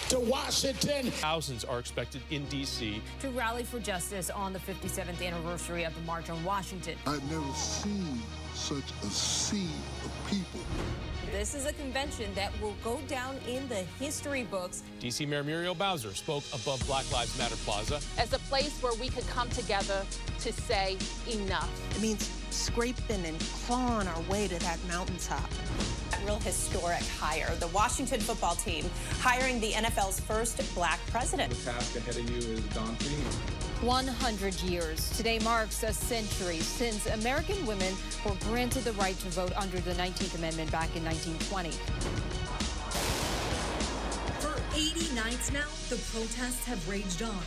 to Washington. Thousands are expected in D.C. to rally for justice on the 57th anniversary of the March on Washington. I've never seen such a sea of people. This is a convention that will go down in the history books. D.C. Mayor Muriel Bowser spoke above Black Lives Matter Plaza as a place where we could come together to say enough. It means scraping and clawing our way to that mountaintop. A real historic hire. The Washington football team hiring the NFL's first black president. The task ahead of you is daunting. 100 years. Today marks a century since American women were granted the right to vote under the 19th Amendment back in 1920. For 80 nights now, the protests have raged on.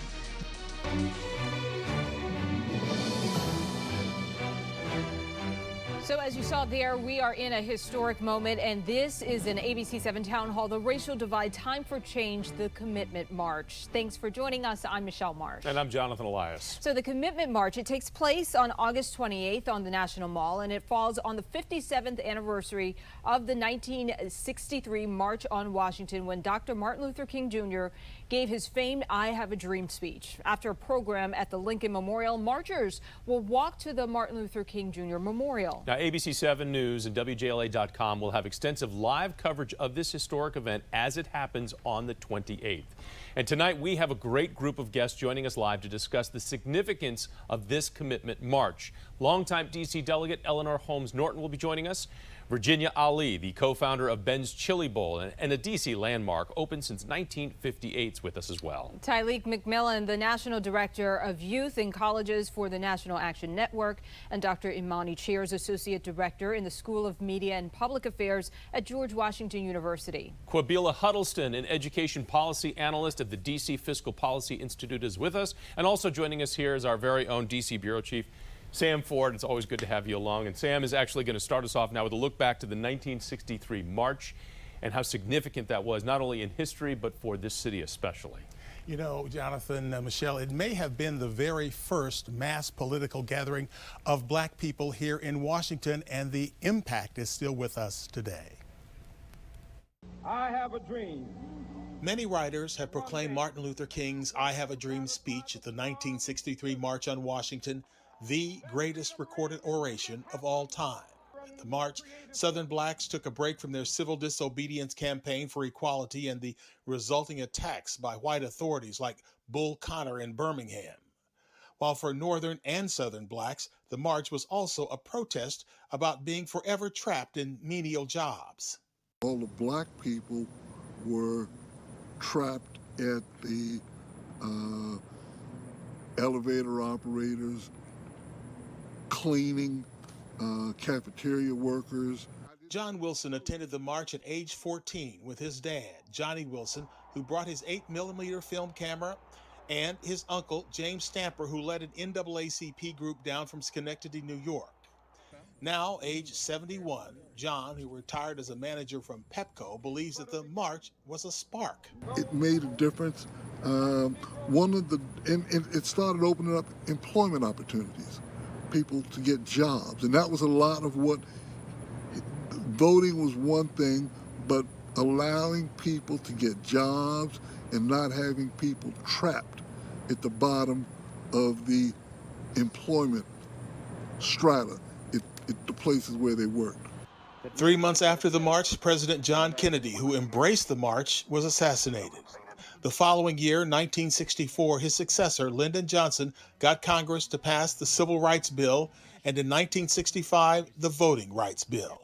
So as you saw there, we are in a historic moment, and this is an ABC7 Town Hall, the Racial Divide, Time for Change, the Commitment March. Thanks for joining us. I'm Michelle Marsh. And I'm Jonathan Elias. So the Commitment March, it takes place on August 28th on the National Mall, and it falls on the 57th anniversary of the 1963 March on Washington, when Dr. Martin Luther King Jr. gave his famed I Have a Dream speech. After a program at the Lincoln Memorial, marchers will walk to the Martin Luther King Jr. Memorial. Now, ABC7 News and WJLA.com will have extensive live coverage of this historic event as it happens on the 28th. And tonight we have a great group of guests joining us live to discuss the significance of this Commitment March. Longtime D.C. Delegate Eleanor Holmes Norton will be joining us. Virginia Ali, the co-founder of Ben's Chili Bowl and a D.C. landmark, open since 1958, is with us as well. Tylik McMillan, the National Director of Youth and Colleges for the National Action Network, and Dr. Imani chairs Associate Director in the School of Media and Public Affairs at George Washington University. Qubilah Huddleston, an education policy analyst at the D.C. Fiscal Policy Institute, is with us. And also joining us here is our very own D.C. Bureau Chief, Sam Ford. It's always good to have you along. And Sam is actually going to start us off now with a look back to the 1963 March and how significant that was, not only in history, but for this city especially. You know, Jonathan, Michelle, it may have been the very first mass political gathering of black people here in Washington, and the impact is still with us today. I have a dream. Many writers have proclaimed Martin Luther King's I Have a Dream speech at the 1963 March on Washington the greatest recorded oration of all time. At the march, Southern blacks took a break from their civil disobedience campaign for equality and the resulting attacks by white authorities like Bull Connor in Birmingham. While for Northern and Southern blacks, the march was also a protest about being forever trapped in menial jobs. All the black people were trapped at the elevator operators, cleaning, cafeteria workers. John Wilson attended the march at age 14 with his dad, Johnny Wilson, who brought his 8mm film camera, and his uncle, James Stamper, who led an NAACP group down from Schenectady, New York. Now, age 71, John, who retired as a manager from Pepco, believes that the march was a spark. It made a difference. It started opening up employment opportunities, people to get jobs, and that was a lot of what voting was. One thing, but allowing people to get jobs and not having people trapped at the bottom of the employment strata at the places where they worked. 3 months after the march, President John Kennedy, who embraced the march, was assassinated. The following year, 1964, his successor, Lyndon Johnson, got Congress to pass the Civil Rights Bill, and in 1965, the Voting Rights Bill.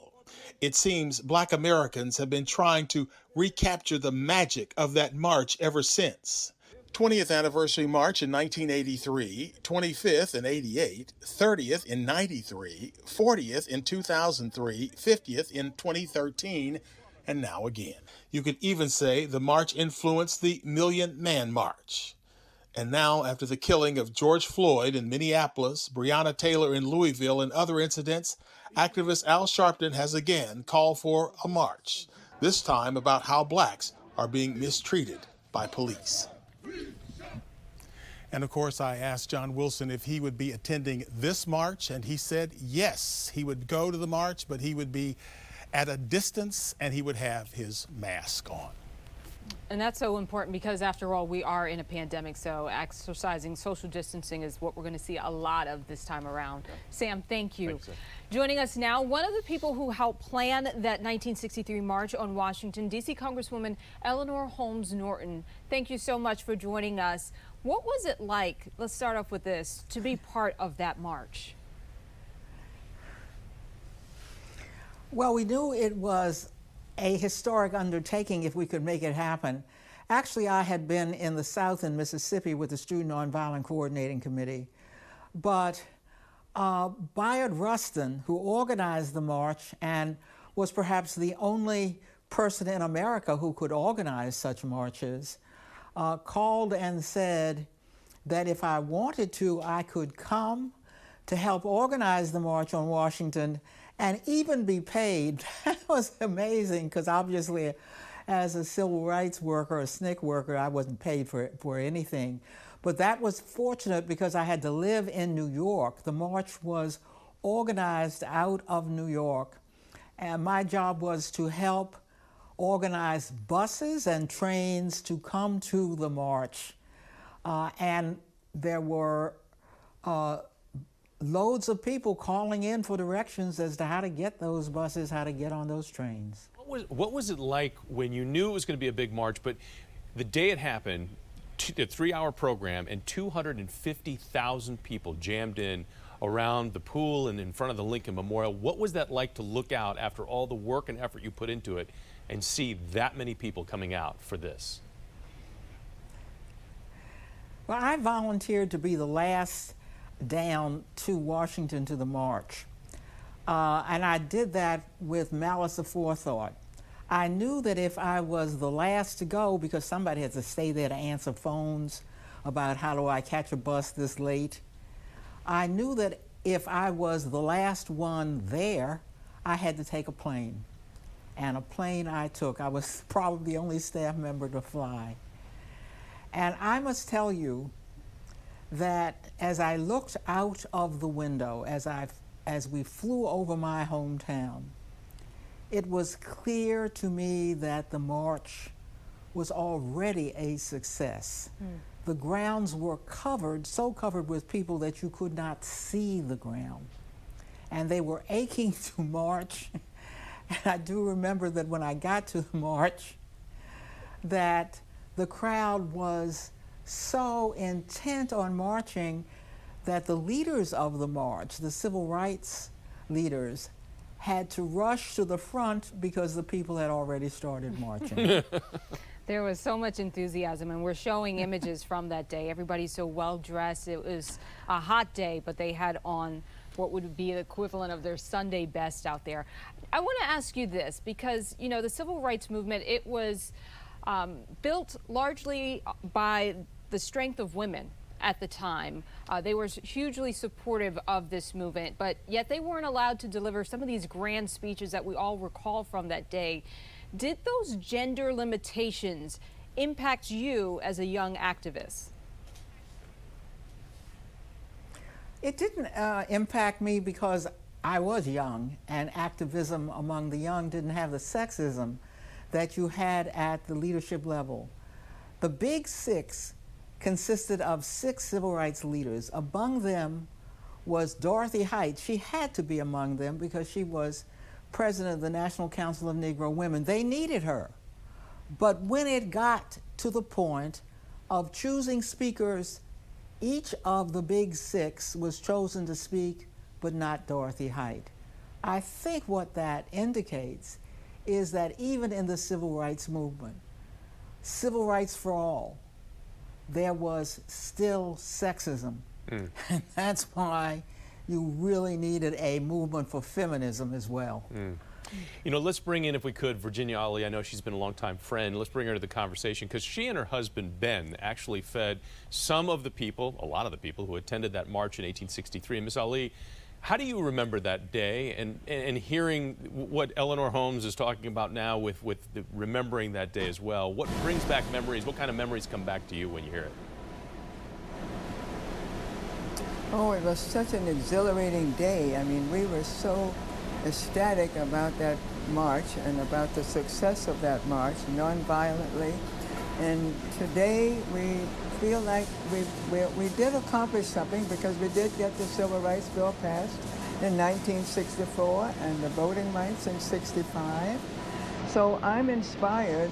It seems black Americans have been trying to recapture the magic of that march ever since. 20th anniversary march in 1983, 25th in 88, 30th in 93, 40th in 2003, 50th in 2013, and now again. You could even say the march influenced the Million Man March. And now, after the killing of George Floyd in Minneapolis, Breonna Taylor in Louisville, and other incidents, activist Al Sharpton has again called for a march, this time about how blacks are being mistreated by police. And of course, I asked John Wilson if he would be attending this march, and he said yes, he would go to the march, but he would be at a distance and he would have his mask on. And that's so important because, after all, we are in a pandemic, so exercising social distancing is what we're going to see a lot of this time around. Sam, thank you. Thanks, Joining us now, one of the people who helped plan that 1963 March on Washington, D.C. Congresswoman Eleanor Holmes Norton. Thank you so much for joining us. What was it like, let's start off with this, to be part of that march? Well, we knew it was a historic undertaking if we could make it happen. Actually, I had been in the South in Mississippi with the Student Nonviolent Coordinating Committee, but Bayard Rustin, who organized the march and was perhaps the only person in America who could organize such marches, called and said that if I wanted to, I could come to help organize the March on Washington and even be paid. That was amazing, because obviously as a civil rights worker, a SNCC worker, I wasn't paid for anything. But that was fortunate because I had to live in New York. The march was organized out of New York, and my job was to help organize buses and trains to come to the march. And there were loads of people calling in for directions as to how to get those buses, how to get on those trains. What was it like when you knew it was going to be a big march, but the day it happened, a 3-hour program, and 250,000 people jammed in around the pool and in front of the Lincoln Memorial? What was that like to look out after all the work and effort you put into it and see that many people coming out for this? Well, I volunteered to be the last down to Washington to the march. And I did that with malice aforethought. I knew that if I was the last to go, because somebody had to stay there to answer phones about how do I catch a bus this late, I knew that if I was the last one there, I had to take a plane. And a plane I took. I was probably the only staff member to fly. And I must tell you that as I looked out of the window, as we flew over my hometown, it was clear to me that the march was already a success. The grounds were covered, so covered with people that you could not see the ground. And they were aching to march. And I do remember that when I got to the march, that the crowd was so intent on marching that the leaders of the march, the civil rights leaders, had to rush to the front because the people had already started marching. There was so much enthusiasm, and we're showing images from that day. Everybody's so well dressed. It was a hot day, but they had on what would be the equivalent of their Sunday best out there. I want to ask you this, because, you know, the civil rights movement, it was built largely by the strength of women at the time. They were hugely supportive of this movement, but yet they weren't allowed to deliver some of these grand speeches that we all recall from that day. Did those gender limitations impact you as a young activist? It didn't impact me because I was young, and activism among the young didn't have the sexism that you had at the leadership level. The Big Six consisted of 6 civil rights leaders. Among them was Dorothy Height. She had to be among them because she was president of the National Council of Negro Women. They needed her. But when it got to the point of choosing speakers, each of the Big Six was chosen to speak, but not Dorothy Height. I think what that indicates is that even in the civil rights movement, civil rights for all, there was still sexism. And that's why you really needed a movement for feminism as well. You know, let's bring in, if we could, Virginia Ali. I know she's been a longtime friend. Let's bring her to the conversation, because she and her husband, Ben, actually fed some of the people, a lot of the people who attended that march in 1863. And Ms. Ali, how do you remember that day, and hearing what Eleanor Holmes is talking about now with remembering that day as well? What brings back memories? What kind of memories come back to you when you hear it? Oh, it was such an exhilarating day. I mean, we were so ecstatic about that march and about the success of that march, nonviolently. And today we feel like we did accomplish something, because we did get the Civil Rights Bill passed in 1964 and the voting rights in 65. So I'm inspired,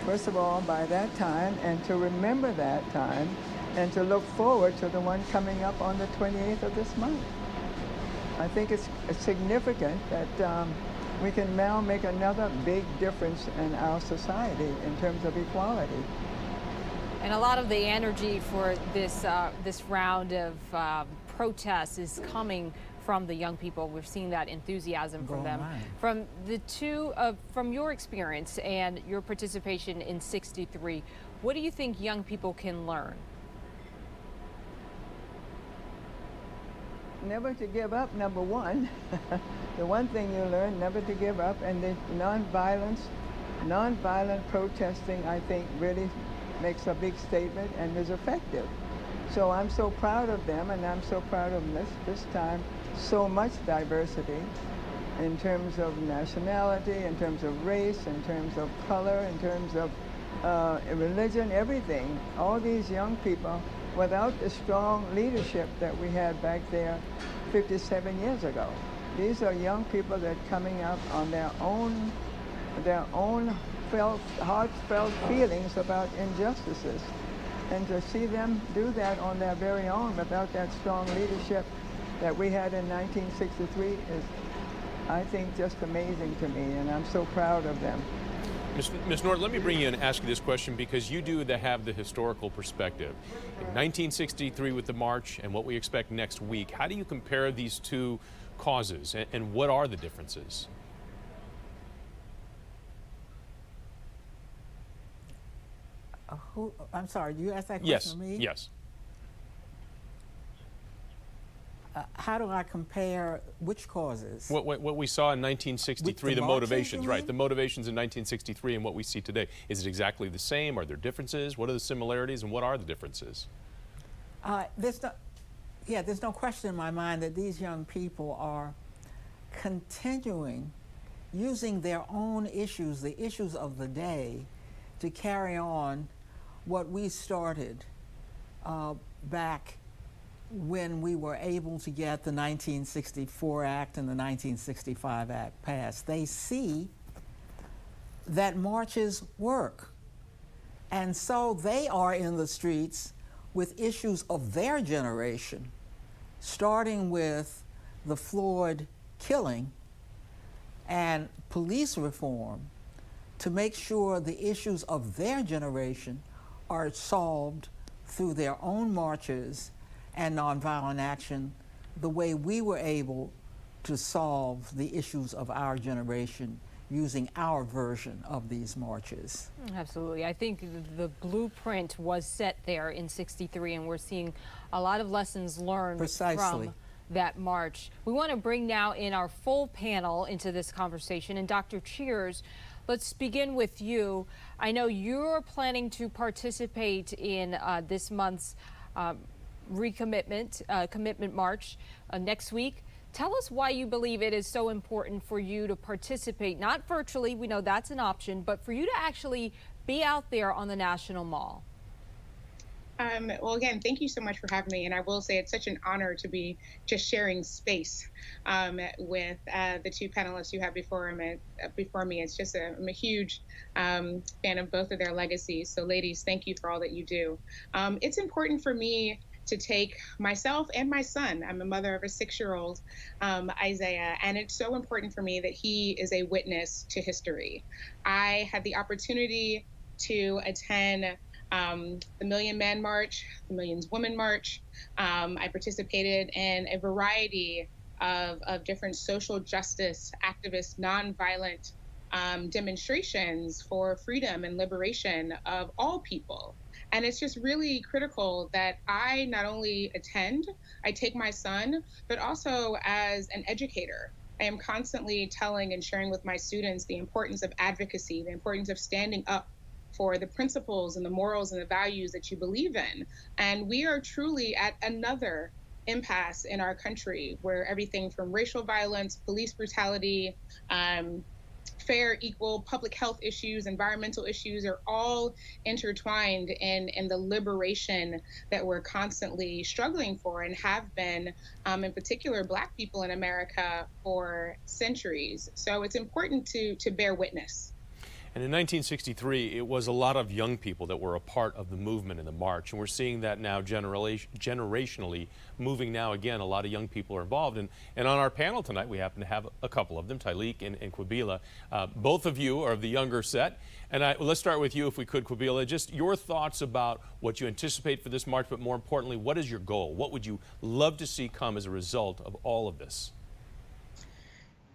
first of all, by that time, and to remember that time, and to look forward to the one coming up on the 28th of this month. I think it's significant that we can now make another big difference in our society in terms of equality. And a lot of the energy for this round of protests is coming from the young people. We're seeing that enthusiasm from them. From the from your experience and your participation in 63, what do you think young people can learn? Never to give up, number one. The one thing you learn, never to give up, and the nonviolent protesting, I think, really makes a big statement and is effective. So I'm so proud of them, and I'm so proud of this time. So much diversity in terms of nationality, in terms of race, in terms of color, in terms of religion, everything. All these young people, without the strong leadership that we had back there 57 years ago. These are young people that are coming out on their own heartfelt feelings about injustices. And to see them do that on their very own without that strong leadership that we had in 1963 is, I think, just amazing to me, and I'm so proud of them. Ms. Norton, let me bring you in and ask you this question, because you do have the historical perspective. In 1963 with the march and what we expect next week, how do you compare these two causes, and what are the differences? I'm sorry, you asked that question to me? Yes. How do I compare which causes? What we saw in 1963, the motivations, right? The motivations in 1963 and what we see today. Is it exactly the same? Are there differences? What are the similarities and what are the differences? There's no question in my mind that these young people are continuing using their own issues, the issues of the day, to carry on what we started back when we were able to get the 1964 Act and the 1965 Act passed. They see that marches work. And so they are in the streets with issues of their generation, starting with the Floyd killing and police reform, to make sure the issues of their generation are solved through their own marches and nonviolent action, the way we were able to solve the issues of our generation using our version of these marches. Absolutely. I think the blueprint was set there in 63, and we're seeing a lot of lessons learned from that march. We want to bring now in our full panel into this conversation. And Dr. Cheers, let's begin with you. I know you're planning to participate in this month's commitment march next week. Tell us why you believe it is so important for you to participate, not virtually, we know that's an option, but for you to actually be out there on the National Mall. Well, again, thank you so much for having me. And I will say it's such an honor to be just sharing space with the two panelists you have before me. It's just I'm a huge fan of both of their legacies. So ladies, thank you for all that you do. It's important for me to take myself and my son. I'm a mother of a 6-year-old, Isaiah, and it's so important for me that he is a witness to history. I had the opportunity to attend the Million Man March, the Millions Women March. I participated in a variety of different social justice activist, nonviolent demonstrations for freedom and liberation of all people. And it's just really critical that I not only attend, I take my son, but also as an educator. I am constantly telling and sharing with my students the importance of advocacy, the importance of standing up for the principles and the morals and the values that you believe in. And we are truly at another impasse in our country where everything from racial violence, police brutality, fair, equal public health issues, environmental issues are all intertwined in the liberation that we're constantly struggling for and have been, in particular, Black people in America for centuries. So it's important to bear witness. And in 1963, it was a lot of young people that were a part of the movement in the march. And we're seeing that now generationally moving now again. A lot of young people are involved. And on our panel tonight, we happen to have a couple of them, Tylik and Qubilah. Both of you are of the younger set. And let's start with you, if we could, Qubilah. Just your thoughts about what you anticipate for this march, but more importantly, what is your goal? What would you love to see come as a result of all of this?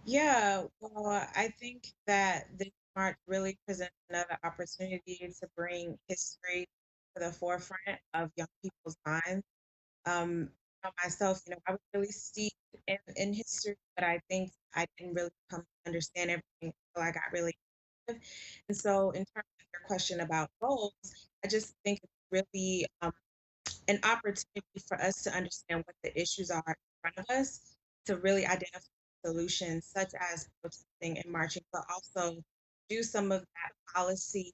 Yeah, well, I think that this march really presents another opportunity to bring history to the forefront of young people's minds. Myself, I was really steeped in history, but I think I didn't really come to understand everything until I got really active. And so, in terms of your question about goals, I just think it's really an opportunity for us to understand what the issues are in front of us, to really identify solutions such as protesting and marching, but also do some of that policy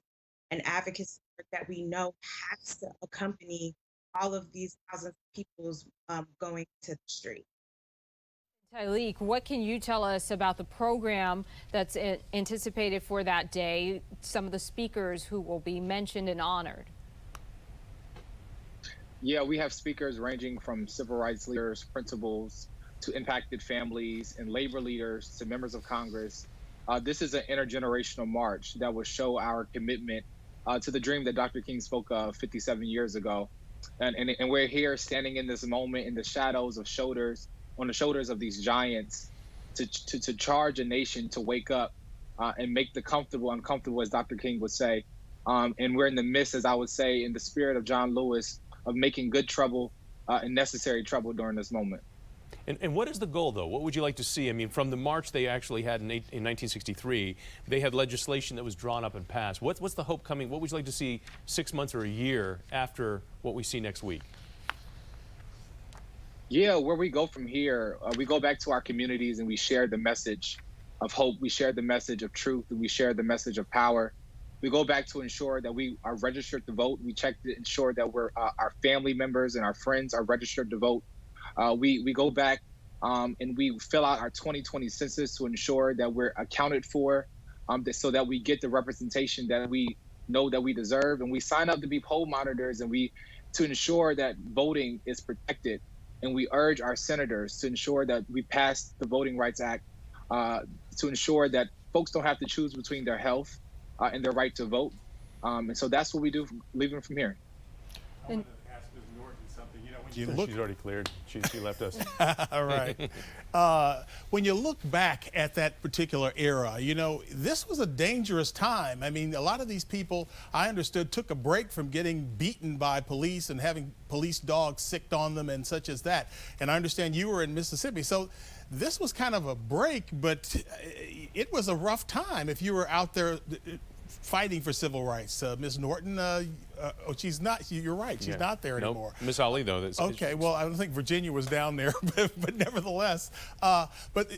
and advocacy work that we know has to accompany all of these thousands of people's going to the street. Tylik, what can you tell us about the program that's anticipated for that day, some of the speakers who will be mentioned and honored? Yeah, we have speakers ranging from civil rights leaders, principals, to impacted families and labor leaders, to members of Congress. This is an intergenerational march that will show our commitment to the dream that Dr. King spoke of 57 years ago. And we're here standing in this moment in the shadows of on the shoulders of these giants to charge a nation to wake up and make the comfortable uncomfortable, as Dr. King would say. And we're in the midst, as I would say, in the spirit of John Lewis, of making good trouble and necessary trouble during this moment. And what is the goal, though? What would you like to see? I mean, from the march they actually had in 1963, they had legislation that was drawn up and passed. What's the hope coming? What would you like to see 6 months or a year after what we see next week? Yeah, where we go from here, we go back to our communities and we share the message of hope. We share the message of truth, and we share the message of power. We go back to ensure that we are registered to vote. We check to ensure that our family members and our friends are registered to vote. We go back and we fill out our 2020 census to ensure that we're accounted for, so that we get the representation that we know that we deserve. And we sign up to be poll monitors, and to ensure that voting is protected. And we urge our senators to ensure that we pass the Voting Rights Act, to ensure that folks don't have to choose between their health and their right to vote. And so that's what we do leaving from here. She's already cleared. She left us. All right. When you look back at that particular era, this was a dangerous time. I mean, a lot of these people, I understood, took a break from getting beaten by police and having police dogs sicked on them and such as that. And I understand you were in Mississippi. So this was kind of a break, but it was a rough time if you were out there fighting for civil rights. Ms. Norton, she's not, you're right, she's not there anymore. Miss Ali, though. Okay, well, I don't think Virginia was down there, but nevertheless. But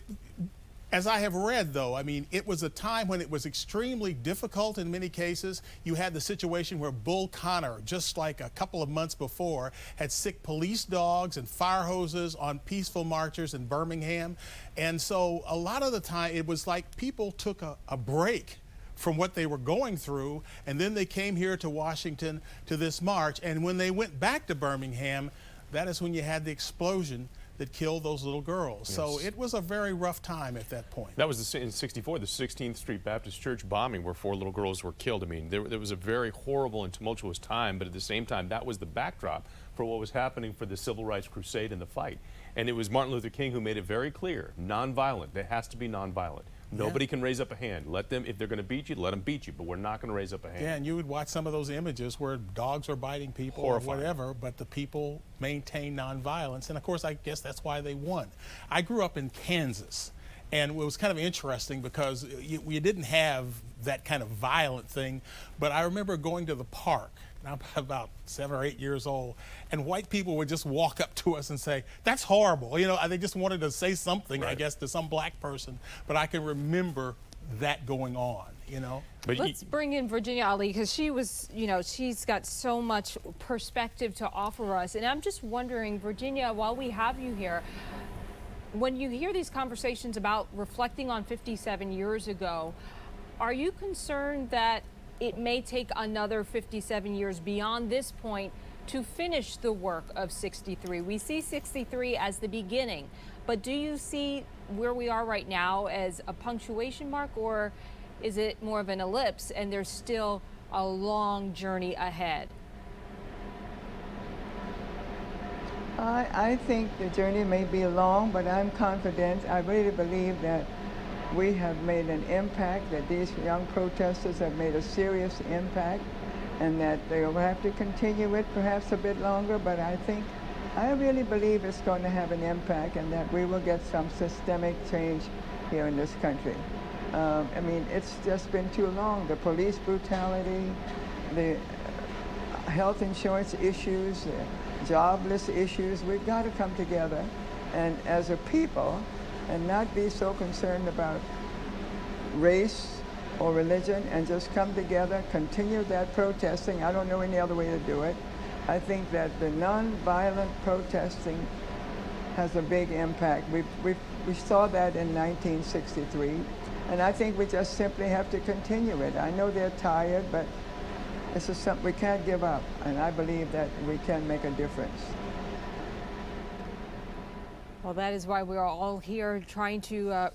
as I have read, though, I mean, it was a time when it was extremely difficult in many cases. You had the situation where Bull Connor, just like a couple of months before, had sick police dogs and fire hoses on peaceful marchers in Birmingham. And so a lot of the time, it was like people took a break from what they were going through, and then they came here to Washington to this march. And when they went back to Birmingham, that is when you had the explosion that killed those little girls. Yes. So it was a very rough time at that point. That was in '64, the 16th Street Baptist Church bombing, where 4 little girls were killed. I mean, there was a very horrible and tumultuous time, but at the same time, that was the backdrop for what was happening for the Civil Rights Crusade and the fight. And it was Martin Luther King who made it very clear, nonviolent. There has to be nonviolent. Nobody can raise up a hand. Let them, if they're going to beat you, let them beat you, but we're not going to raise up a hand. Yeah, and you would watch some of those images where dogs are biting people or whatever, but the people maintain nonviolence. And of course, I guess that's why they won. I grew up in Kansas, and it was kind of interesting because we didn't have that kind of violent thing, but I remember going to the park. I'm about 7 or 8 years old, and white people would just walk up to us and say, "That's horrible." They just wanted to say something, right, I guess, to some black person. But I can remember that going on, you know. But let's bring in Virginia Ali, because she was, you know, she's got so much perspective to offer us. And I'm just wondering, Virginia, while we have you here, when you hear these conversations about reflecting on 57 years ago, are you concerned that it may take another 57 years beyond this point to finish the work of 63? We see 63 as the beginning, but do you see where we are right now as a punctuation mark, or is it more of an ellipse and there's still a long journey ahead? I think the journey may be long, but I'm confident. I really believe that we have made an impact, that these young protesters have made a serious impact, and that they will have to continue it perhaps a bit longer, but I really believe it's going to have an impact, and that we will get some systemic change here in this country. I mean, it's just been too long. The police brutality, the health insurance issues, the jobless issues, we've got to come together and as a people and not be so concerned about race or religion, and just come together, continue that protesting. I don't know any other way to do it. I think that the nonviolent protesting has a big impact. We saw that in 1963, and I think we just simply have to continue it. I know they're tired, but this is something we can't give up, and I believe that we can make a difference. Well, that is why we're all here trying to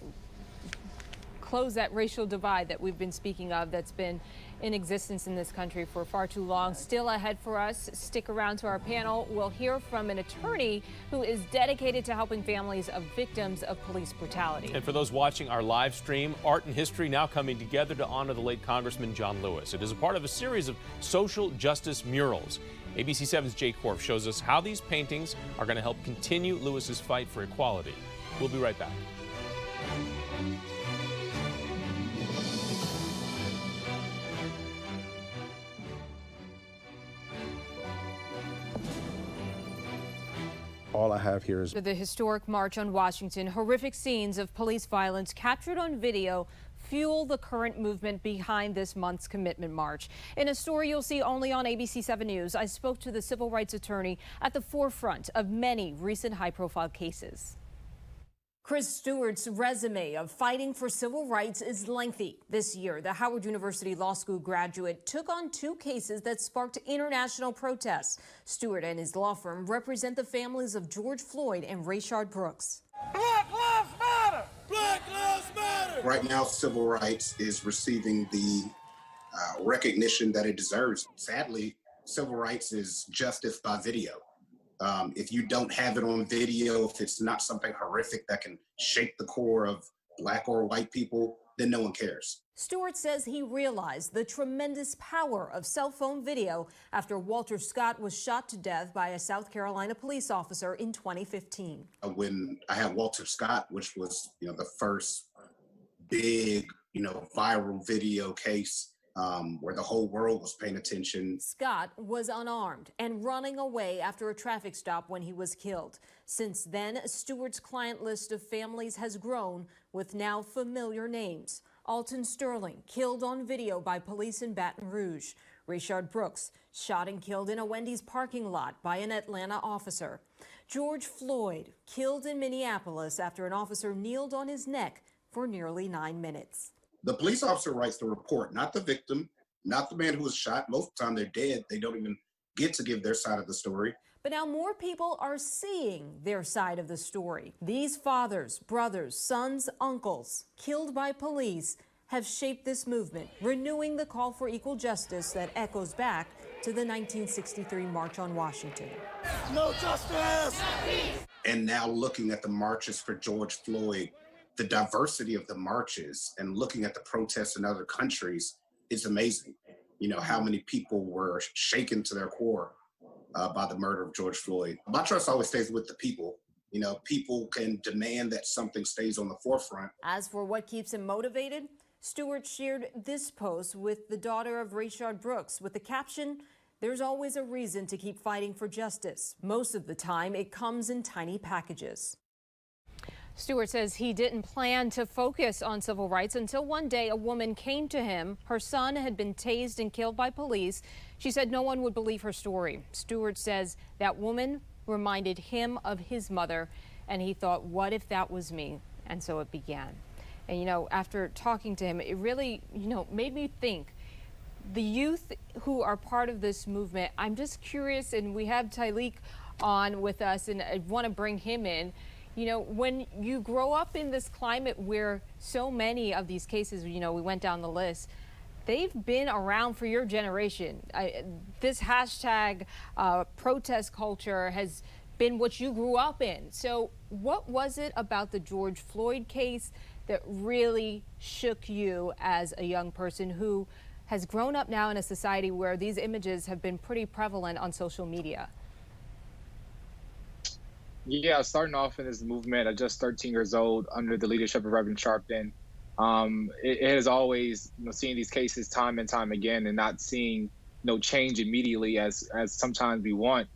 close that racial divide that we've been speaking of, that's been in existence in this country for far too long. Still ahead for us. Stick around to our panel. We'll hear from an attorney who is dedicated to helping families of victims of police brutality. And for those watching our live stream, art and history now coming together to honor the late Congressman John Lewis. It is a part of a series of social justice murals. ABC 7's Jay Korf shows us how these paintings are going to help continue Lewis's fight for equality. We'll be right back. All I have here is the historic March on Washington. Horrific scenes of police violence captured on video fuel the current movement behind this month's commitment march. In a story you'll see only on ABC 7 News, I spoke to the civil rights attorney at the forefront of many recent high-profile cases. Chris Stewart's resume of fighting for civil rights is lengthy. This year, the Howard University Law School graduate took on 2 cases that sparked international protests. Stewart and his law firm represent the families of George Floyd and Rayshard Brooks. Black Lives Matter! Black Lives Matter! Right now, civil rights is receiving the recognition that it deserves. Sadly, civil rights is justice by video. If you don't have it on video, if it's not something horrific that can shake the core of Black or white people, then no one cares. Stewart says he realized the tremendous power of cell phone video after Walter Scott was shot to death by a South Carolina police officer in 2015. When I had Walter Scott, which was, the first big, viral video case, where the whole world was paying attention. Scott was unarmed and running away after a traffic stop when he was killed. Since then, Stewart's client list of families has grown with now familiar names. Alton Sterling, killed on video by police in Baton Rouge. Rayshard Brooks, shot and killed in a Wendy's parking lot by an Atlanta officer. George Floyd, killed in Minneapolis after an officer kneeled on his neck for nearly 9 minutes. The police officer writes the report, not the victim, not the man who was shot. Most of the time they're dead. They don't even get to give their side of the story. But now more people are seeing their side of the story. These fathers, brothers, sons, uncles killed by police have shaped this movement, renewing the call for equal justice that echoes back to the 1963 March on Washington. No justice! And now looking at the marches for George Floyd, the diversity of the marches and looking at the protests in other countries, it's amazing. How many people were shaken to their core by the murder of George Floyd. My trust always stays with the people. People can demand that something stays on the forefront. As for what keeps him motivated, Stewart shared this post with the daughter of Rayshard Brooks with the caption, "There's always a reason to keep fighting for justice. Most of the time, it comes in tiny packages." Stewart says he didn't plan to focus on civil rights until one day a woman came to him. Her son had been tased and killed by police. She said no one would believe her story. Stewart says that woman reminded him of his mother, and he thought, what if that was me? And so it began. And, you know, after talking to him, it really, made me think. The youth who are part of this movement, I'm just curious, and we have Tylik on with us, and I want to bring him in. You know, when you grow up in this climate where so many of these cases, we went down the list, they've been around for your generation. This hashtag protest culture has been what you grew up in. So what was it about the George Floyd case that really shook you as a young person who has grown up now in a society where these images have been pretty prevalent on social media? Yeah, starting off in this movement at just 13 years old under the leadership of Reverend Sharpton, it has always, seeing these cases time and time again and not seeing no change immediately as sometimes we want.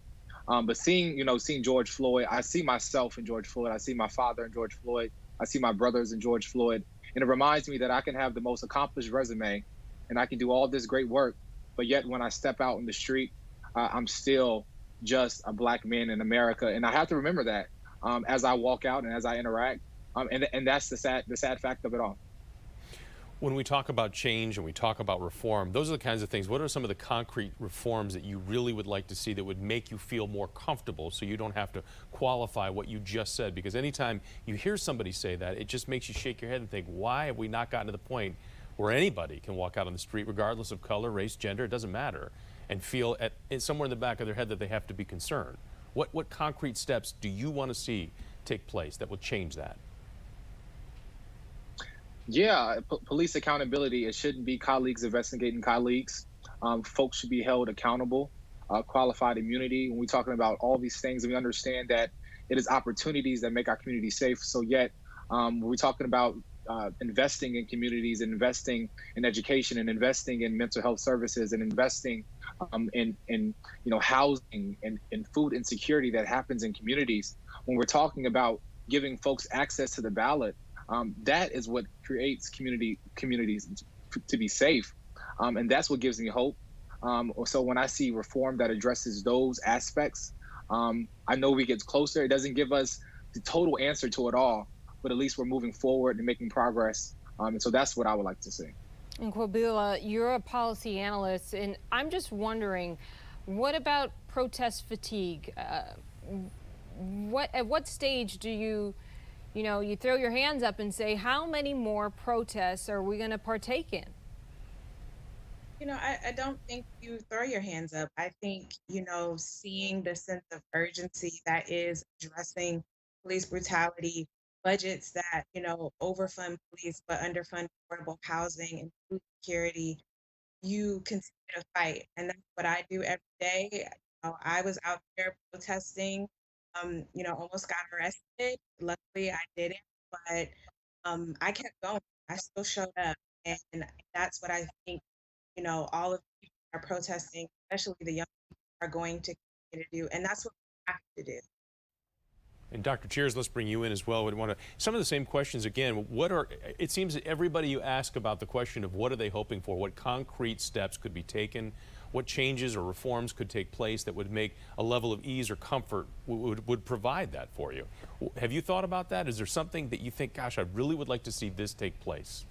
But seeing George Floyd, I see myself in George Floyd. I see my father in George Floyd. I see my brothers in George Floyd. And it reminds me that I can have the most accomplished resume and I can do all this great work. But yet when I step out in the street, I'm still just a black man in America. And I have to remember that as I walk out and as I interact. And that's the sad fact of it all. When we talk about change and we talk about reform, those are the kinds of things. What are some of the concrete reforms that you really would like to see that would make you feel more comfortable so you don't have to qualify what you just said? Because anytime you hear somebody say that, it just makes you shake your head and think, why have we not gotten to the point where anybody can walk out on the street, regardless of color, race, gender, it doesn't matter, and feel somewhere in the back of their head that they have to be concerned? What concrete steps do you want to see take place that will change that? Yeah, police accountability. It shouldn't be colleagues investigating colleagues. Folks should be held accountable. Qualified immunity. When we're talking about all these things, we understand that it is opportunities that make our community safe. So yet, when we're talking about investing in communities, and investing in education, and investing in mental health services, and investing in housing and food insecurity that happens in communities. When we're talking about giving folks access to the ballot, that is what creates communities to be safe, and that's what gives me hope. So when I see reform that addresses those aspects, I know we get closer. It doesn't give us the total answer to it all, but at least we're moving forward and making progress. And so that's what I would like to see. And Qubilah, you're a policy analyst, and I'm just wondering, what about protest fatigue? At what stage do you throw your hands up and say, how many more protests are we going to partake in? I don't think you throw your hands up. I think, seeing the sense of urgency that is addressing police brutality, budgets that, overfund police but underfund affordable housing and food security, you continue to fight. And that's what I do every day. I was out there protesting, almost got arrested. Luckily, I didn't, but I kept going. I still showed up. And that's what I think, all of the people who are protesting, especially the young people, are going to continue to do. And that's what we have to do. And Dr. Cheers, let's bring you in as well. We want to some of the same questions again. It seems that everybody you ask about the question of what are they hoping for, what concrete steps could be taken, what changes or reforms could take place that would make a level of ease or comfort would provide that for you. Have you thought about that? Is there something that you think, gosh, I really would like to see this take place?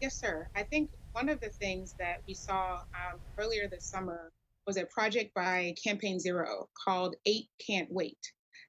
Yes, sir. I think one of the things that we saw earlier this summer was a project by Campaign Zero called 8 Can't Wait.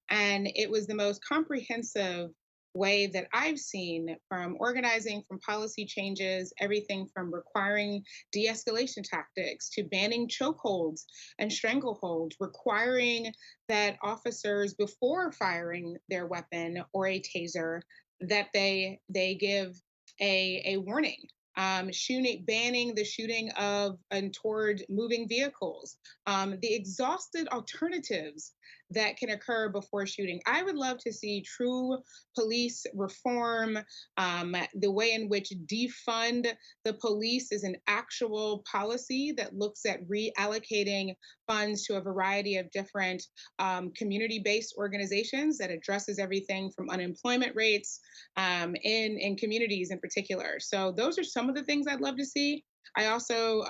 And it was the most comprehensive way that I've seen, from organizing, from policy changes, everything from requiring de-escalation tactics to banning chokeholds and strangleholds, requiring that officers, before firing their weapon or a taser, that they give a warning. Banning the shooting of and toward moving vehicles, the exhausted alternatives that can occur before shooting. I would love to see true police reform, the way in which defund the police is an actual policy that looks at reallocating funds to a variety of different community-based organizations that addresses everything from unemployment rates in communities in particular. So those are some of the things I'd love to see. I also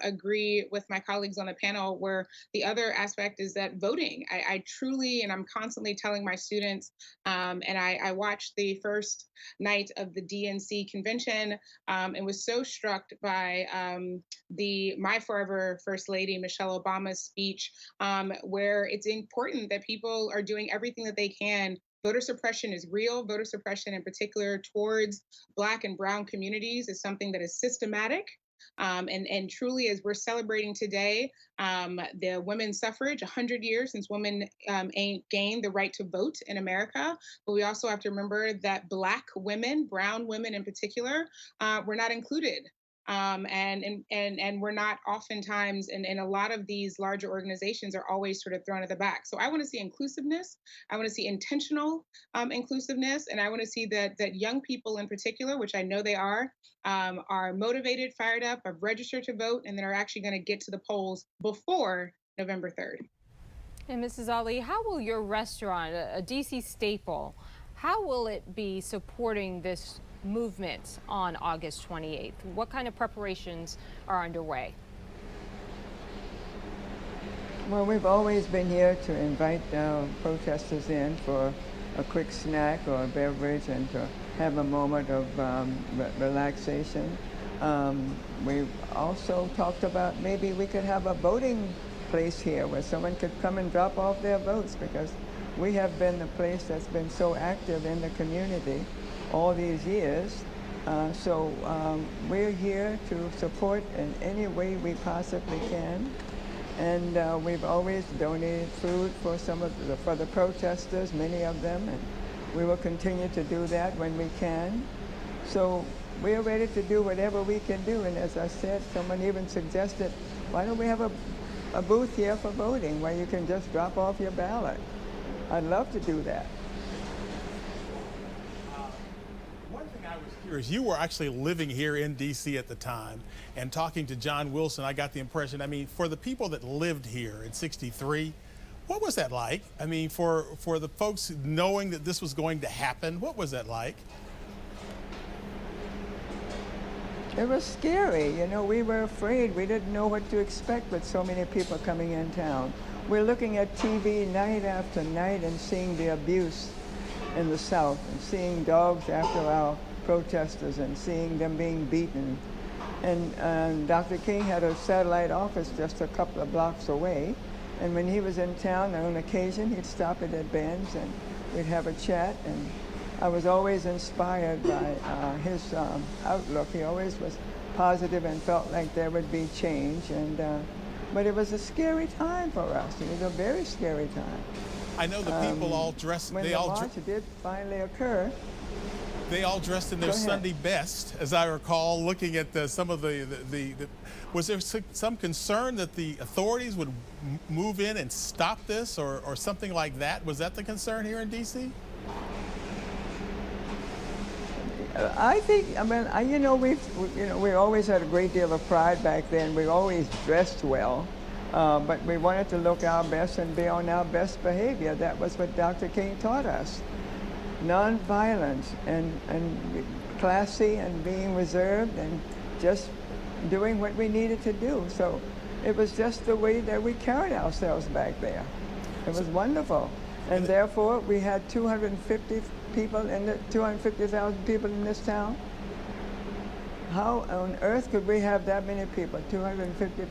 agree with my colleagues on the panel where the other aspect is that voting. I truly, and I'm constantly telling my students, and I watched the first night of the DNC convention and was so struck by my forever First Lady, Michelle Obama's speech, where it's important that people are doing everything that they can. Voter suppression is real. Voter suppression in particular towards Black and Brown communities is something that is systematic. And truly, as we're celebrating today, the women's suffrage, 100 years since women gained the right to vote in America. But we also have to remember that Black women, brown women in particular, were not included. And we're not oftentimes, and a lot of these larger organizations are always sort of thrown at the back. So I want to see inclusiveness. I want to see intentional inclusiveness. And I want to see that young people in particular, which I know they are motivated, fired up, have registered to vote, and then are actually going to get to the polls before November 3rd. And Mrs. Ali, how will your restaurant, a DC staple, how will it be supporting this movement on August 28th? What kind of preparations are underway? Well, we've always been here to invite protesters in for a quick snack or a beverage and to have a moment of relaxation. We've also talked about maybe we could have a voting place here where someone could come and drop off their votes, because we have been the place that's been so active in the community all these years. So we're here to support in any way we possibly can. And we've always donated food for for the protesters, many of them, and we will continue to do that when we can. So we're ready to do whatever we can do. And as I said, someone even suggested, why don't we have a booth here for voting where you can just drop off your ballot? I'd love to do that. One thing I was curious, you were actually living here in D.C. at the time, and talking to John Wilson, I got the impression, I mean, for the people that lived here in '63, what was that like? I mean, for the folks knowing that this was going to happen, what was that like? It was scary. You know, we were afraid. We didn't know what to expect with so many people coming in town. We're looking at TV night after night and seeing the abuse in the South, and seeing dogs after our protesters and seeing them being beaten. And Dr. King had a satellite office just a couple of blocks away. And when he was in town, on occasion, he'd stop it at Ben's and we'd have a chat. And I was always inspired by his outlook. He always was positive and felt like there would be change. But it was a scary time for us. It was a very scary time. I know the people all dressed. When the march did finally occur, they all dressed in their Sunday best, as I recall. Looking at some of the was there some concern that the authorities would move in and stop this, or something like that? Was that the concern here in D.C.? I think, I mean, we always had a great deal of pride back then. We always dressed well, but we wanted to look our best and be on our best behavior. That was what Dr. King taught us. Non-violence and classy and being reserved and just doing what we needed to do. So it was just the way that we carried ourselves back there. It was wonderful. And therefore, we had 250,000 people in this town. How on earth could we have that many people, 250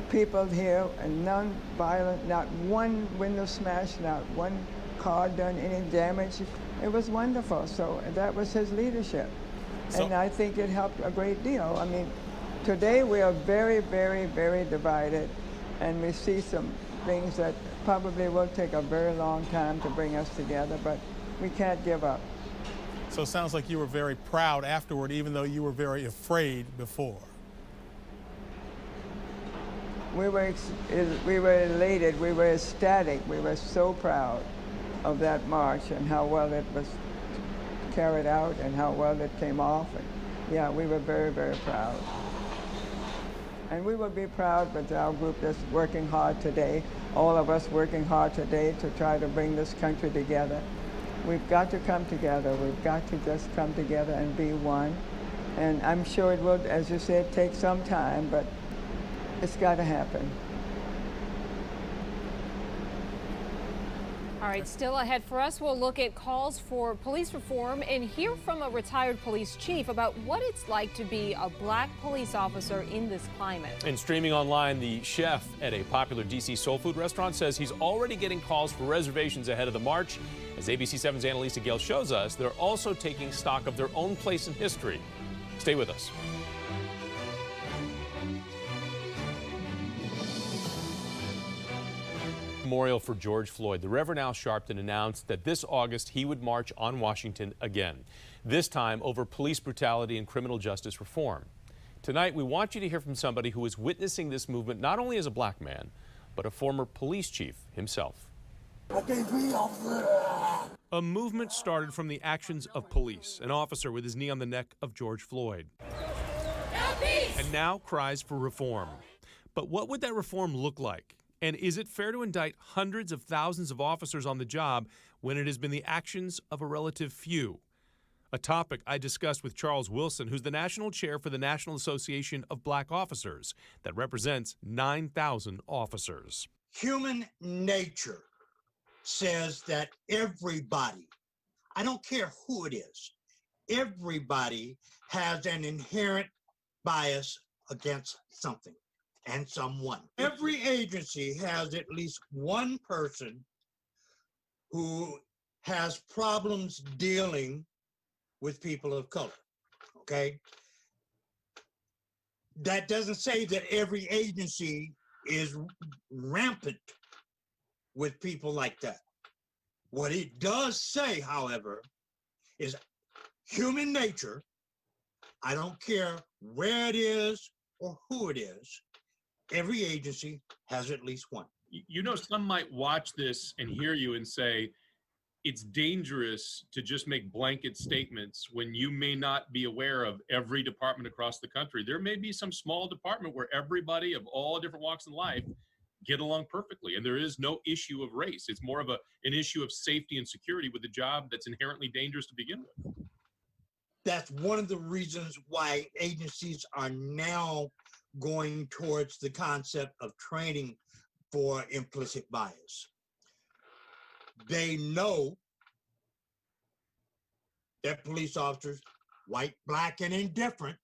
people here, and non-violent, not one window smashed, not one car done any damage? It was wonderful. So that was his leadership. And I think it helped a great deal. I mean, today we are very, very, very divided, and we see some things that probably will take a very long time to bring us together, but we can't give up. So it sounds like you were very proud afterward, even though you were very afraid before. we were elated, we were ecstatic, we were so proud of that march and how well it was carried out and how well it came off. And yeah, we were very, very proud. And we will be proud with our group that's working hard today, all of us working hard today to try to bring this country together. We've got to come together. We've got to just come together and be one. And I'm sure it will, as you said, take some time, but it's got to happen. All right, still ahead for us, we'll look at calls for police reform and hear from a retired police chief about what it's like to be a black police officer in this climate. And streaming online, the chef at a popular D.C. soul food restaurant says he's already getting calls for reservations ahead of the march. As ABC 7's Analyst Gale shows us, they're also taking stock of their own place in history. Stay with us. Memorial for George Floyd. The Reverend Al Sharpton announced that this August he would march on Washington again, this time over police brutality and criminal justice reform. Tonight, we want you to hear from somebody who is witnessing this movement not only as a black man, but a former police chief himself. A movement started from the actions of police, an officer with his knee on the neck of George Floyd. And now cries for reform. But what would that reform look like? And is it fair to indict hundreds of thousands of officers on the job when it has been the actions of a relative few? A topic I discussed with Charles Wilson, who's the national chair for the National Association of Black Officers, that represents 9,000 officers. Human nature says that everybody, I don't care who it is, everybody has an inherent bias against something and someone. Every agency has at least one person who has problems dealing with people of color, okay? That doesn't say that every agency is rampant with people like that. What it does say, however, is human nature, I don't care where it is or who it is, every agency has at least one. You know, some might watch this and hear you and say, it's dangerous to just make blanket statements when you may not be aware of every department across the country. There may be some small department where everybody of all different walks in life get along perfectly, and there is no issue of race. It's more of an issue of safety and security with a job that's inherently dangerous to begin with. That's one of the reasons why agencies are now going towards the concept of training for implicit bias. They know that police officers, white, black, and indifferent,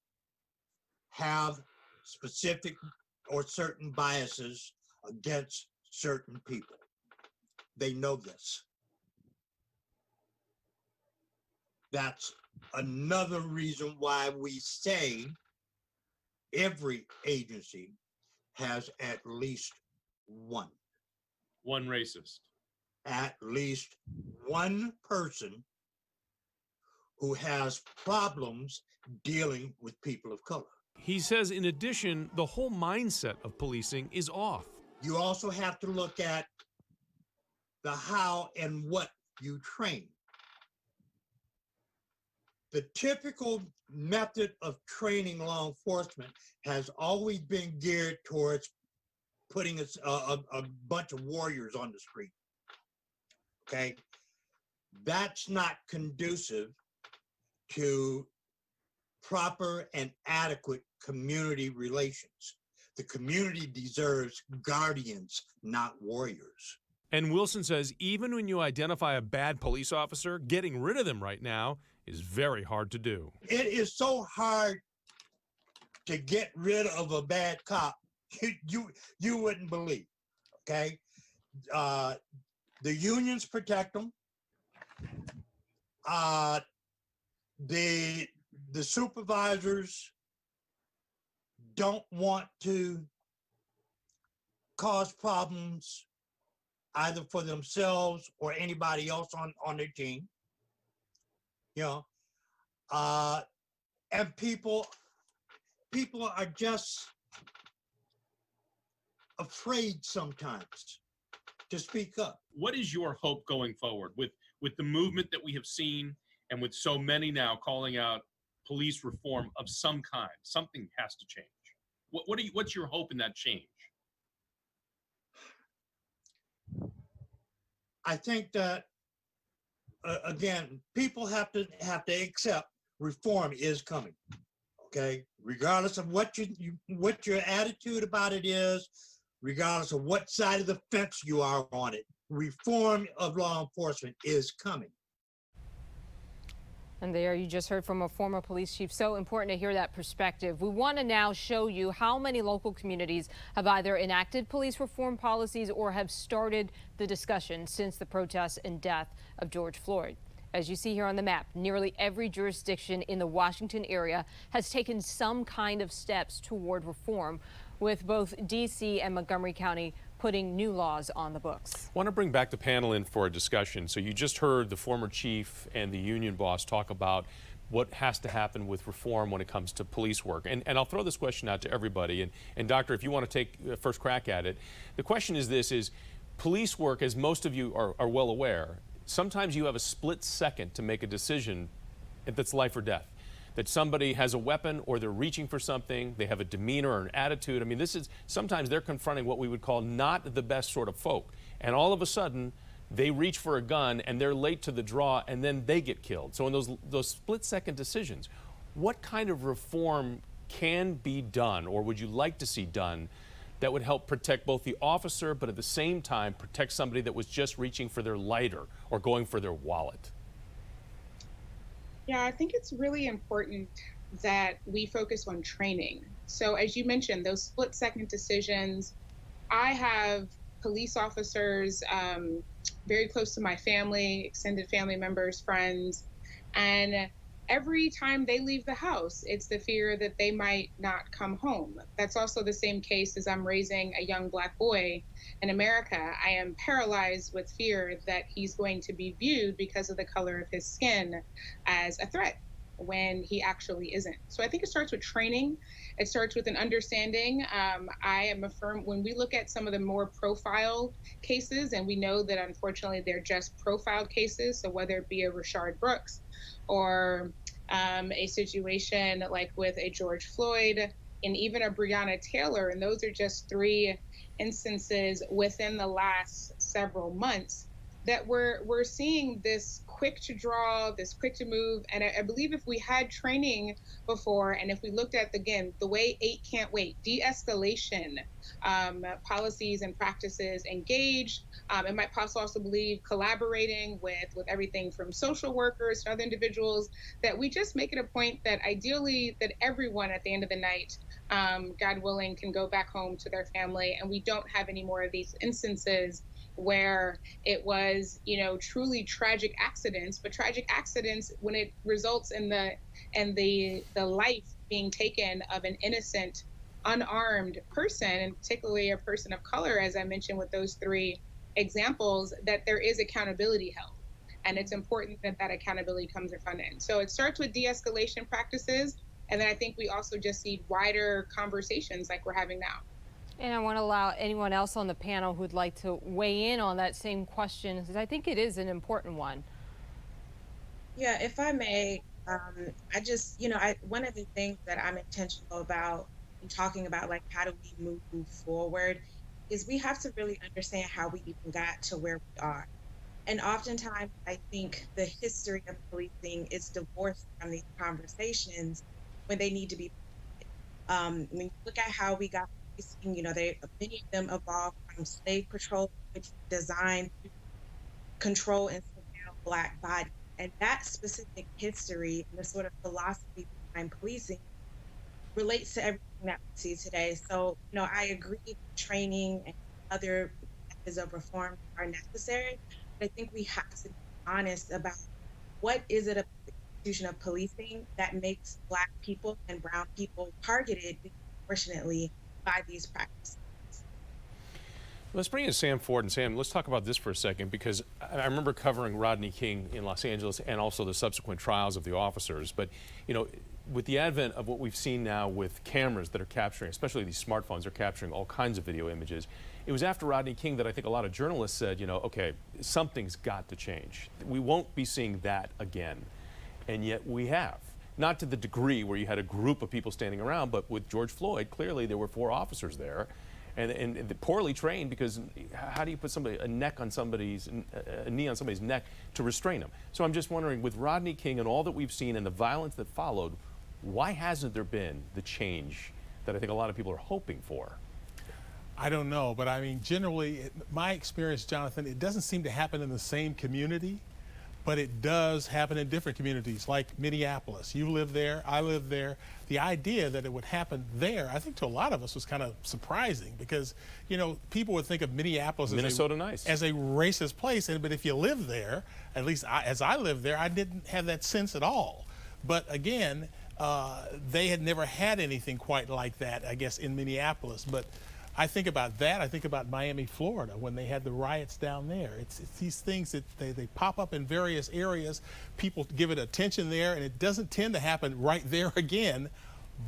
have specific or certain biases against certain people. They know this. That's another reason why we say every agency has at least one. One racist. At least one person who has problems dealing with people of color. He says, in addition, the whole mindset of policing is off. You also have to look at the how and what you train. The typical method of training law enforcement has always been geared towards putting a bunch of warriors on the street. Okay? That's not conducive to proper and adequate community relations. The community deserves guardians, not warriors. And Wilson says even when you identify a bad police officer, getting rid of them right now is very hard to do. It is so hard to get rid of a bad cop, you wouldn't believe, okay? The unions protect them. The supervisors don't want to cause problems either for themselves or anybody else on their team. You know, and people are just afraid sometimes to speak up. What is your hope going forward with the movement that we have seen and with so many now calling out police reform of some kind? Something has to change. What's your hope in that change? I think that again, people have to accept reform is coming. Okay, regardless of what your attitude about it is, regardless of what side of the fence you are on it, reform of law enforcement is coming. And there you just heard from a former police chief. So important to hear that perspective. We want to now show you how many local communities have either enacted police reform policies or have started the discussion since the protests and death of George Floyd. As you see here on the map, nearly every jurisdiction in the Washington area has taken some kind of steps toward reform, with both D.C. and Montgomery County putting new laws on the books. I want to bring back the panel in for a discussion. So you just heard the former chief and the union boss talk about what has to happen with reform when it comes to police work. And I'll throw this question out to everybody. And Doctor, if you want to take a first crack at it, the question is this, is police work, as most of you are well aware, sometimes you have a split second to make a decision that's life or death. That somebody has a weapon or they're reaching for something, they have a demeanor or an attitude. I mean, this is, sometimes they're confronting what we would call not the best sort of folk. And all of a sudden, they reach for a gun and they're late to the draw and then they get killed. So in those split-second decisions, what kind of reform can be done or would you like to see done that would help protect both the officer but at the same time protect somebody that was just reaching for their lighter or going for their wallet? Yeah, I think it's really important that we focus on training. So as you mentioned, those split-second decisions, I have police officers very close to my family, extended family members, friends, and every time they leave the house, it's the fear that they might not come home. That's also the same case as I'm raising a young Black boy in America. I am paralyzed with fear that he's going to be viewed because of the color of his skin as a threat when he actually isn't. So I think it starts with training. It starts with an understanding. I am a firm, when we look at some of the more profiled cases, and we know that unfortunately they're just profiled cases, so whether it be a Rashard Brooks or a situation like with a George Floyd and even a Breonna Taylor, and those are just 3 instances within the last several months that we're seeing this quick to draw, this quick to move. And I believe if we had training before, and if we looked at, again, the way 8 can't wait, de-escalation policies and practices engaged, it might also believe collaborating with everything from social workers to other individuals, that we just make it a point that ideally that everyone at the end of the night, God willing, can go back home to their family, and we don't have any more of these instances where it was, truly tragic accidents, but tragic accidents when it results in the life being taken of an innocent, unarmed person, and particularly a person of color, as I mentioned with those 3 examples, that there is accountability held. And it's important that that accountability comes in front end. So it starts with de-escalation practices, and then I think we also just need wider conversations like we're having now. And I want to allow anyone else on the panel who'd like to weigh in on that same question, because I think it is an important one. Yeah, if I may, I just, one of the things that I'm intentional about in talking about, like, how do we move forward, is we have to really understand how we even got to where we are. And oftentimes, I think the history of policing is divorced from these conversations when they need to be. When you look at how we got policing, many of them evolved from slave patrol, which designed to control and surveil Black bodies. And that specific history and the sort of philosophy behind policing relates to everything that we see today. So, I agree that training and other methods of reform are necessary, but I think we have to be honest about what is it about the institution of policing that makes Black people and brown people targeted disproportionately by these practices. Let's bring in Sam Ford. And Sam, let's talk about this for a second, because I remember covering Rodney King in Los Angeles and also the subsequent trials of the officers. But, with the advent of what we've seen now with cameras that are capturing, especially these smartphones are capturing all kinds of video images, it was after Rodney King that I think a lot of journalists said, you know, okay, something's got to change. We won't be seeing that again. And yet we have. Not to the degree where you had a group of people standing around, but with George Floyd, clearly there were 4 officers there, and poorly trained, because how do you put a knee on somebody's neck to restrain them? So I'm just wondering, with Rodney King and all that we've seen and the violence that followed, why hasn't there been the change that I think a lot of people are hoping for? I don't know, but I mean, generally, my experience, Jonathan, it doesn't seem to happen in the same community, but it does happen in different communities, like Minneapolis. You live there, I live there. The idea that it would happen there, I think to a lot of us was kind of surprising, because, you know, people would think of Minneapolis as a racist place, but if you live there, at least as I lived there, I didn't have that sense at all. But again, they had never had anything quite like that, I guess, in Minneapolis. But I think about that. I think about Miami, Florida, when they had the riots down there. It's these things that they pop up in various areas. People give it attention there, and it doesn't tend to happen right there again.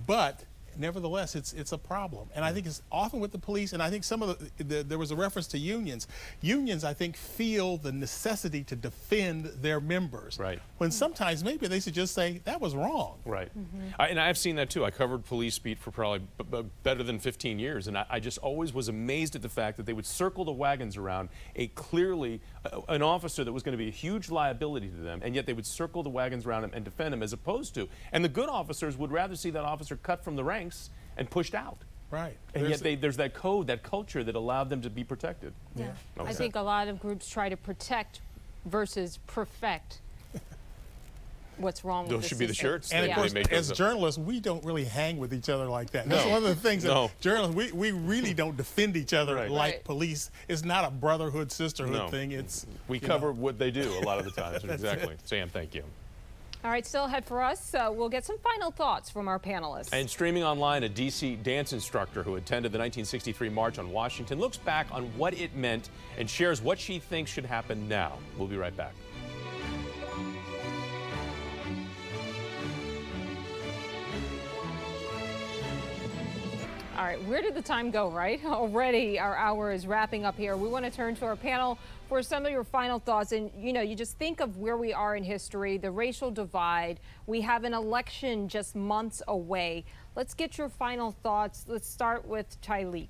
But nevertheless, it's a problem. And I think it's often with the police, and I think some of there was a reference to unions. Unions, I think, feel the necessity to defend their members. Right. When sometimes maybe they should just say, that was wrong. Right. And I've seen that too. I covered police beat for probably better than 15 years, and I just always was amazed at the fact that they would circle the wagons around an officer that was going to be a huge liability to them, and yet they would circle the wagons around him and defend him, as opposed to, and the good officers would rather see that officer cut from the ranks and pushed out. Right. And yet there's that code, that culture that allowed them to be protected. Yeah. Okay. I think a lot of groups try to protect versus perfect what's wrong with the system. Those should be the shirts. And of course, as journalists, we don't really hang with each other like that. That's one of the things that journalists, we really don't defend each other like police. It's not a brotherhood, sisterhood thing. We cover what they do a lot of the times. Exactly. Sam, thank you. All right, still ahead for us. We'll get some final thoughts from our panelists. And streaming online, a D.C. dance instructor who attended the 1963 March on Washington looks back on what it meant and shares what she thinks should happen now. We'll be right back. All right, where did the time go, right? Already our hour is wrapping up here. We want to turn to our panel for some of your final thoughts. And, you know, you just think of where we are in history, the racial divide. We have an election just months away. Let's get your final thoughts. Let's start with Tylik.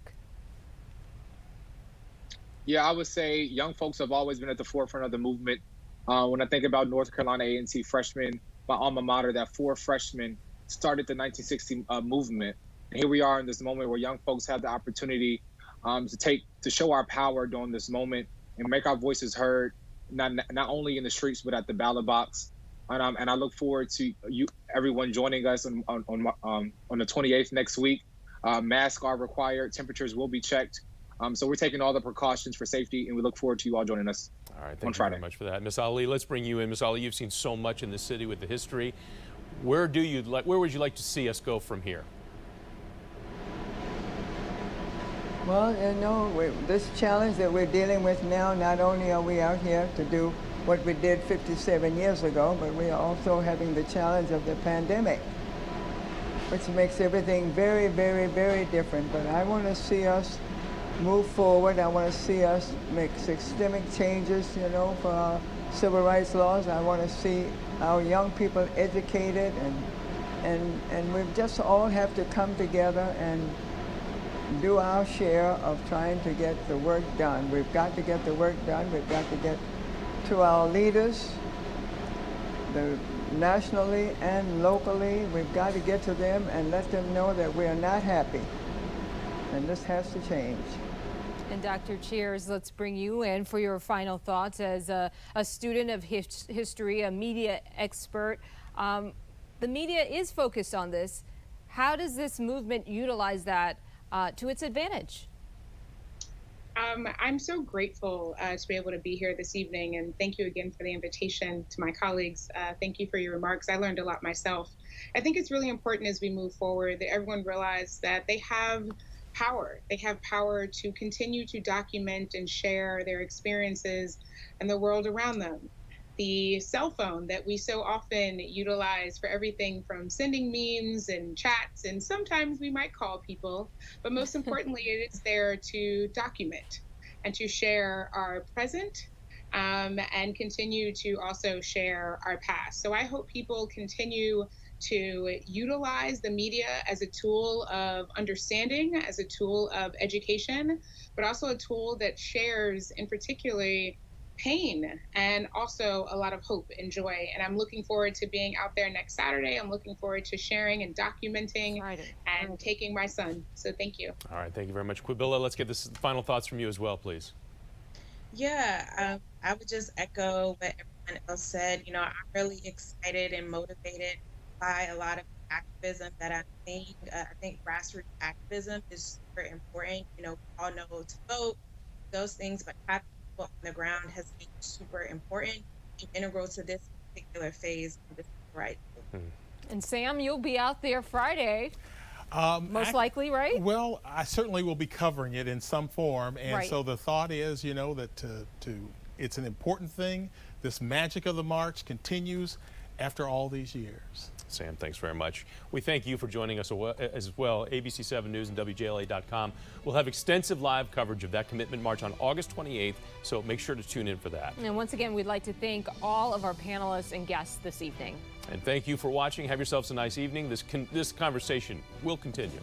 Yeah, I would say young folks have always been at the forefront of the movement. When I think about North Carolina A&T freshmen, my alma mater, that 4 freshmen started the 1960 movement. And here we are in this moment where young folks have the opportunity to show our power during this moment and make our voices heard, not only in the streets but at the ballot box. And I look forward to everyone joining us on the 28th next week. Masks are required. Temperatures will be checked. So we're taking all the precautions for safety, and we look forward to you all joining us on Friday. All right, thank you very much for that. Ms. Ali, let's bring you in. Ms. Ali, you've seen so much in the city with the history. Where would you like to see us go from here? Well, you know, this challenge that we're dealing with now, not only are we out here to do what we did 57 years ago, but we are also having the challenge of the pandemic, which makes everything very, very, very different. But I want to see us move forward. I want to see us make systemic changes, you know, for our civil rights laws. I want to see our young people educated, and we just all have to come together and do our share of trying to get the work done. We've got to get the work done. We've got to get to our leaders, nationally and locally. We've got to get to them and let them know that we are not happy. And this has to change. And Dr. Cheers, let's bring you in for your final thoughts as a student of history, a media expert. The media is focused on this. How does this movement utilize that to its advantage? I'm so grateful to be able to be here this evening, and thank you again for the invitation. To my colleagues, thank you for your remarks. I learned a lot myself. I think it's really important as we move forward that everyone realize that they have power. They have power to continue to document and share their experiences and the world around them. the cell phone that we so often utilize for everything from sending memes and chats, and sometimes we might call people, but most importantly, it is there to document and to share our present and continue to also share our past. So I hope people continue to utilize the media as a tool of understanding, as a tool of education, but also a tool that shares, in particularly, pain and also a lot of hope and joy. And I'm looking forward to being out there next Saturday. I'm looking forward to sharing and documenting and taking my son. So thank you. All right, thank you very much. Qubilah, let's get this final thoughts from you as well, please. Yeah, I would just echo what everyone else said. You know, I'm really excited and motivated by a lot of activism that I'm seeing. I think grassroots activism is super important. You know, we all know to vote, those things, but having people on the ground has been super important and integral to this particular phase of the civil rights movement. And Sam, you'll be out there Friday. Most likely, right? Well, I certainly will be covering it in some form, and Right. so the thought is, you know, that it's an important thing. This magic of the march continues after all these years. Sam, thanks very much. We thank you for joining us as well. ABC 7 News and WJLA.com will have extensive live coverage of that commitment march on August 28th, so make sure to tune in for that. And once again, we'd like to thank all of our panelists and guests this evening. And thank you for watching. Have yourselves a nice evening. This conversation will continue.